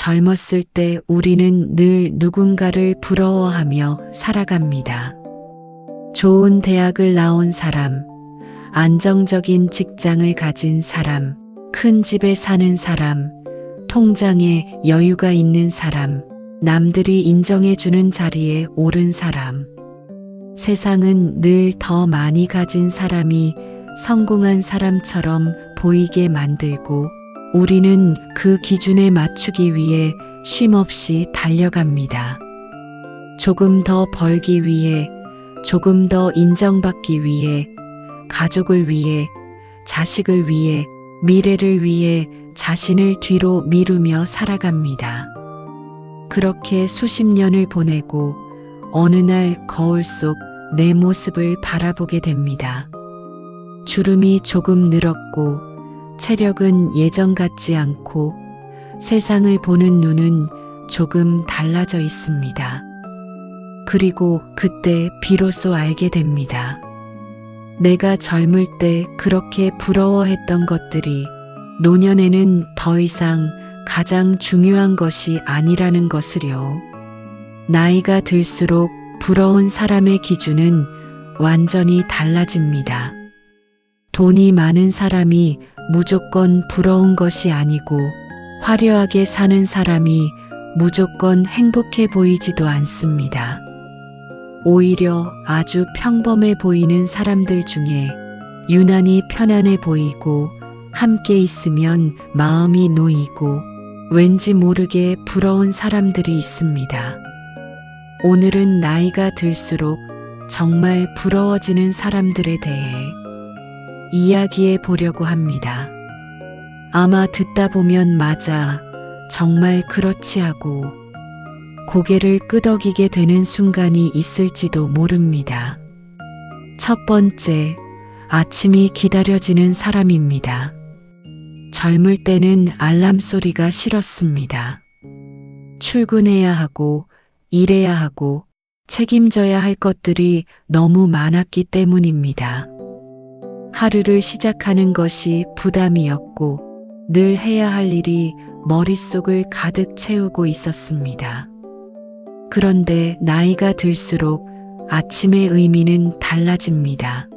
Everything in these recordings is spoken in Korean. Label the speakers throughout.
Speaker 1: 젊었을 때 우리는 늘 누군가를 부러워하며 살아갑니다. 좋은 대학을 나온 사람, 안정적인 직장을 가진 사람, 큰 집에 사는 사람, 통장에 여유가 있는 사람, 남들이 인정해주는 자리에 오른 사람. 세상은 늘 더 많이 가진 사람이 성공한 사람처럼 보이게 만들고 우리는 그 기준에 맞추기 위해 쉼없이 달려갑니다. 조금 더 벌기 위해, 조금 더 인정받기 위해, 가족을 위해, 자식을 위해, 미래를 위해 자신을 뒤로 미루며 살아갑니다. 그렇게 수십 년을 보내고 어느 날 거울 속 내 모습을 바라보게 됩니다. 주름이 조금 늘었고 체력은 예전 같지 않고 세상을 보는 눈은 조금 달라져 있습니다. 그리고 그때 비로소 알게 됩니다. 내가 젊을 때 그렇게 부러워했던 것들이 노년에는 더 이상 가장 중요한 것이 아니라는 것을요. 나이가 들수록 부러운 사람의 기준은 완전히 달라집니다. 돈이 많은 사람이 무조건 부러운 것이 아니고 화려하게 사는 사람이 무조건 행복해 보이지도 않습니다. 오히려 아주 평범해 보이는 사람들 중에 유난히 편안해 보이고 함께 있으면 마음이 놓이고 왠지 모르게 부러운 사람들이 있습니다. 오늘은 나이가 들수록 정말 부러워지는 사람들에 대해 이야기해 보려고 합니다. 아마 듣다 보면 맞아, 정말 그렇지 하고 고개를 끄덕이게 되는 순간이 있을지도 모릅니다. 첫 번째, 아침이 기다려지는 사람입니다. 젊을 때는 알람 소리가 싫었습니다. 출근해야 하고 일해야 하고 책임져야 할 것들이 너무 많았기 때문입니다. 하루를 시작하는 것이 부담이었고 늘 해야 할 일이 머릿속을 가득 채우고 있었습니다. 그런데 나이가 들수록 아침의 의미는 달라집니다.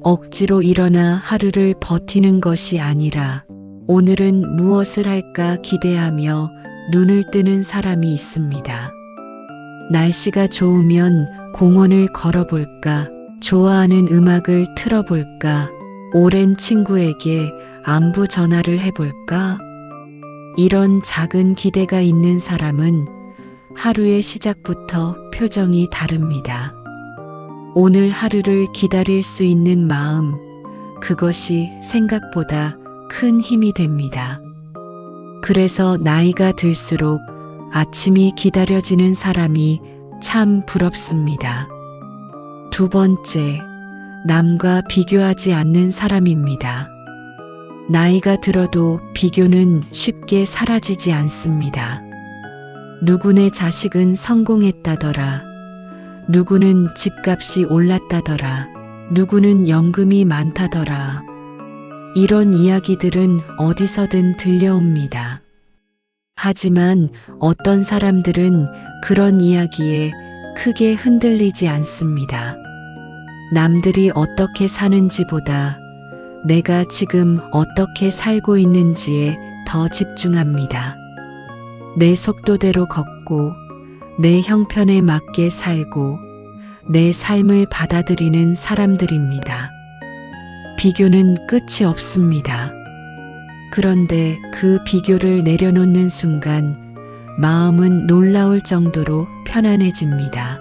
Speaker 1: 억지로 일어나 하루를 버티는 것이 아니라 오늘은 무엇을 할까 기대하며 눈을 뜨는 사람이 있습니다. 날씨가 좋으면 공원을 걸어볼까, 좋아하는 음악을 틀어볼까, 오랜 친구에게 안부 전화를 해볼까? 이런 작은 기대가 있는 사람은 하루의 시작부터 표정이 다릅니다. 오늘 하루를 기다릴 수 있는 마음, 그것이 생각보다 큰 힘이 됩니다. 그래서 나이가 들수록 아침이 기다려지는 사람이 참 부럽습니다. 두 번째, 남과 비교하지 않는 사람입니다. 나이가 들어도 비교는 쉽게 사라지지 않습니다. 누구네 자식은 성공했다더라. 누구는 집값이 올랐다더라. 누구는 연금이 많다더라. 이런 이야기들은 어디서든 들려옵니다. 하지만 어떤 사람들은 그런 이야기에 크게 흔들리지 않습니다. 남들이 어떻게 사는지보다 내가 지금 어떻게 살고 있는지에 더 집중합니다. 내 속도대로 걷고 내 형편에 맞게 살고 내 삶을 받아들이는 사람들입니다. 비교는 끝이 없습니다. 그런데 그 비교를 내려놓는 순간 마음은 놀라울 정도로 편안해집니다.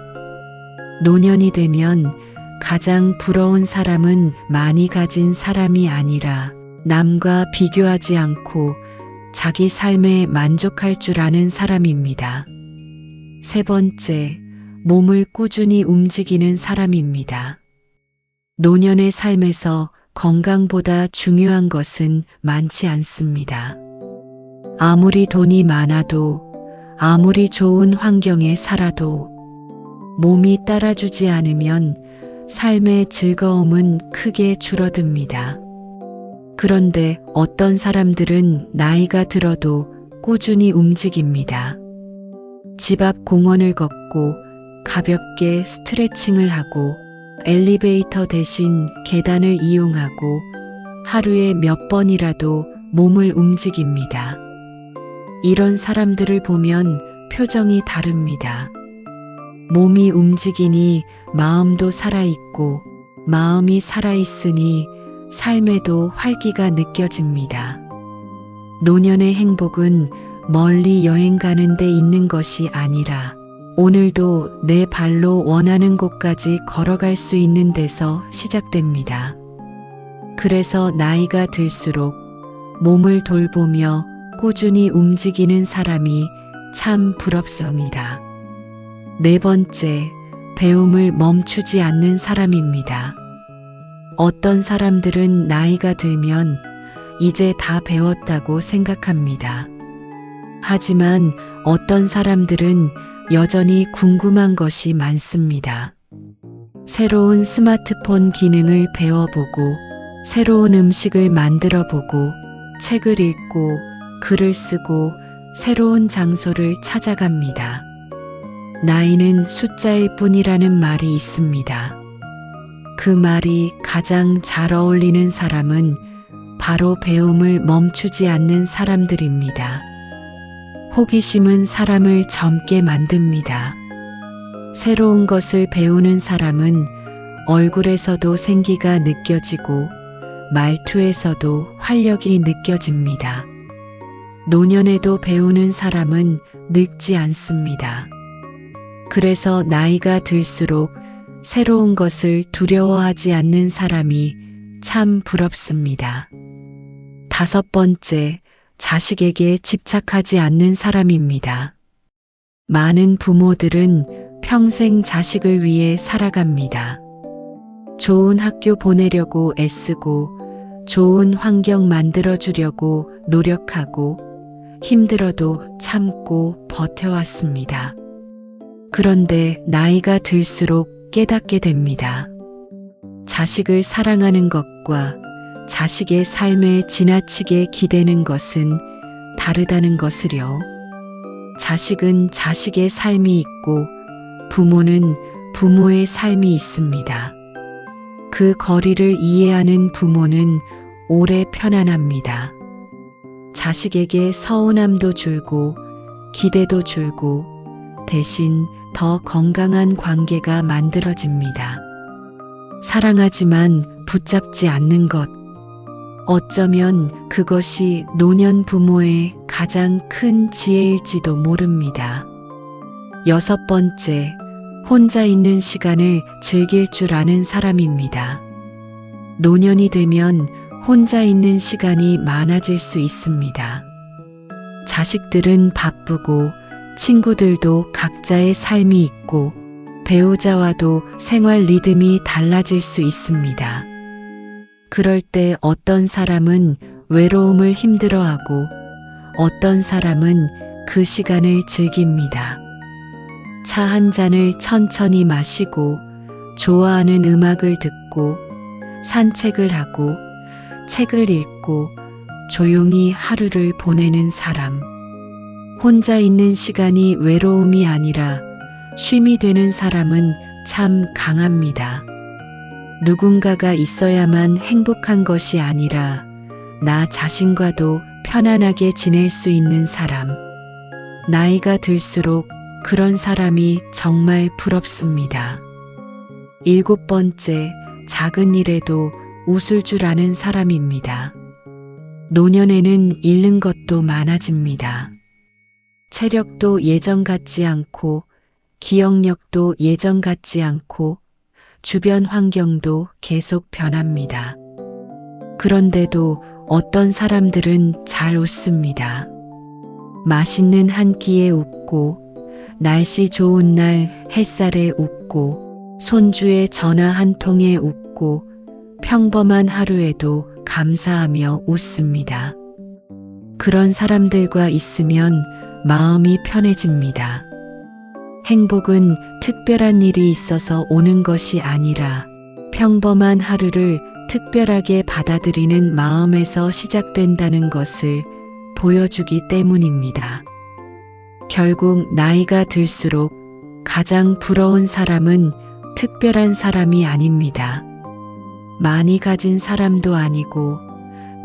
Speaker 1: 노년이 되면 가장 부러운 사람은 많이 가진 사람이 아니라 남과 비교하지 않고 자기 삶에 만족할 줄 아는 사람입니다. 세 번째, 몸을 꾸준히 움직이는 사람입니다. 노년의 삶에서 건강보다 중요한 것은 많지 않습니다. 아무리 돈이 많아도, 아무리 좋은 환경에 살아도 몸이 따라주지 않으면 삶의 즐거움은 크게 줄어듭니다. 그런데 어떤 사람들은 나이가 들어도 꾸준히 움직입니다. 집 앞 공원을 걷고 가볍게 스트레칭을 하고 엘리베이터 대신 계단을 이용하고 하루에 몇 번이라도 몸을 움직입니다. 이런 사람들을 보면 표정이 다릅니다. 몸이 움직이니 마음도 살아있고 마음이 살아있으니 삶에도 활기가 느껴집니다. 노년의 행복은 멀리 여행 가는 데 있는 것이 아니라 오늘도 내 발로 원하는 곳까지 걸어갈 수 있는 데서 시작됩니다. 그래서 나이가 들수록 몸을 돌보며 꾸준히 움직이는 사람이 참 부럽습니다. 네 번째, 배움을 멈추지 않는 사람입니다. 어떤 사람들은 나이가 들면 이제 다 배웠다고 생각합니다. 하지만 어떤 사람들은 여전히 궁금한 것이 많습니다. 새로운 스마트폰 기능을 배워보고 새로운 음식을 만들어보고 책을 읽고 글을 쓰고 새로운 장소를 찾아갑니다. 나이는 숫자일 뿐이라는 말이 있습니다. 그 말이 가장 잘 어울리는 사람은 바로 배움을 멈추지 않는 사람들입니다. 호기심은 사람을 젊게 만듭니다. 새로운 것을 배우는 사람은 얼굴에서도 생기가 느껴지고 말투에서도 활력이 느껴집니다. 노년에도 배우는 사람은 늙지 않습니다. 그래서 나이가 들수록 새로운 것을 두려워하지 않는 사람이 참 부럽습니다. 다섯 번째, 자식에게 집착하지 않는 사람입니다. 많은 부모들은 평생 자식을 위해 살아갑니다. 좋은 학교 보내려고 애쓰고 좋은 환경 만들어주려고 노력하고 힘들어도 참고 버텨왔습니다. 그런데 나이가 들수록 깨닫게 됩니다. 자식을 사랑하는 것과 자식의 삶에 지나치게 기대는 것은 다르다는 것을요. 자식은 자식의 삶이 있고 부모는 부모의 삶이 있습니다. 그 거리를 이해하는 부모는 오래 편안합니다. 자식에게 서운함도 줄고 기대도 줄고 대신 더 건강한 관계가 만들어집니다. 사랑하지만 붙잡지 않는 것. 어쩌면 그것이 노년 부모의 가장 큰 지혜일지도 모릅니다. 여섯 번째, 혼자 있는 시간을 즐길 줄 아는 사람입니다. 노년이 되면 혼자 있는 시간이 많아질 수 있습니다. 자식들은 바쁘고 친구들도 각자의 삶이 있고 배우자와도 생활 리듬이 달라질 수 있습니다. 그럴 때 어떤 사람은 외로움을 힘들어하고 어떤 사람은 그 시간을 즐깁니다. 차 한 잔을 천천히 마시고 좋아하는 음악을 듣고 산책을 하고 책을 읽고 조용히 하루를 보내는 사람. 혼자 있는 시간이 외로움이 아니라 쉼이 되는 사람은 참 강합니다. 누군가가 있어야만 행복한 것이 아니라 나 자신과도 편안하게 지낼 수 있는 사람. 나이가 들수록 그런 사람이 정말 부럽습니다. 일곱 번째, 작은 일에도 웃을 줄 아는 사람입니다. 노년에는 잃는 것도 많아집니다. 체력도 예전 같지 않고 기억력도 예전 같지 않고 주변 환경도 계속 변합니다. 그런데도 어떤 사람들은 잘 웃습니다. 맛있는 한 끼에 웃고 날씨 좋은 날 햇살에 웃고 손주의 전화 한 통에 웃고 평범한 하루에도 감사하며 웃습니다. 그런 사람들과 있으면 마음이 편해집니다. 행복은 특별한 일이 있어서 오는 것이 아니라 평범한 하루를 특별하게 받아들이는 마음에서 시작된다는 것을 보여주기 때문입니다. 결국 나이가 들수록 가장 부러운 사람은 특별한 사람이 아닙니다. 많이 가진 사람도 아니고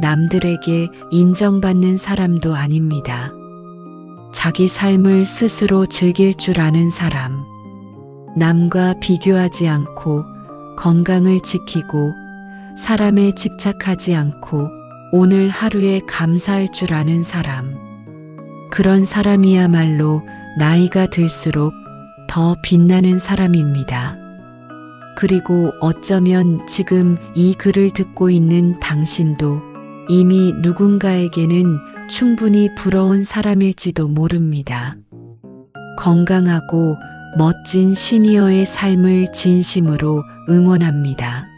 Speaker 1: 남들에게 인정받는 사람도 아닙니다. 자기 삶을 스스로 즐길 줄 아는 사람, 남과 비교하지 않고 건강을 지키고 사람에 집착하지 않고 오늘 하루에 감사할 줄 아는 사람, 그런 사람이야말로 나이가 들수록 더 빛나는 사람입니다. 그리고 어쩌면 지금 이 글을 듣고 있는 당신도 이미 누군가에게는 충분히 부러운 사람일지도 모릅니다. 건강하고 멋진 시니어의 삶을 진심으로 응원합니다.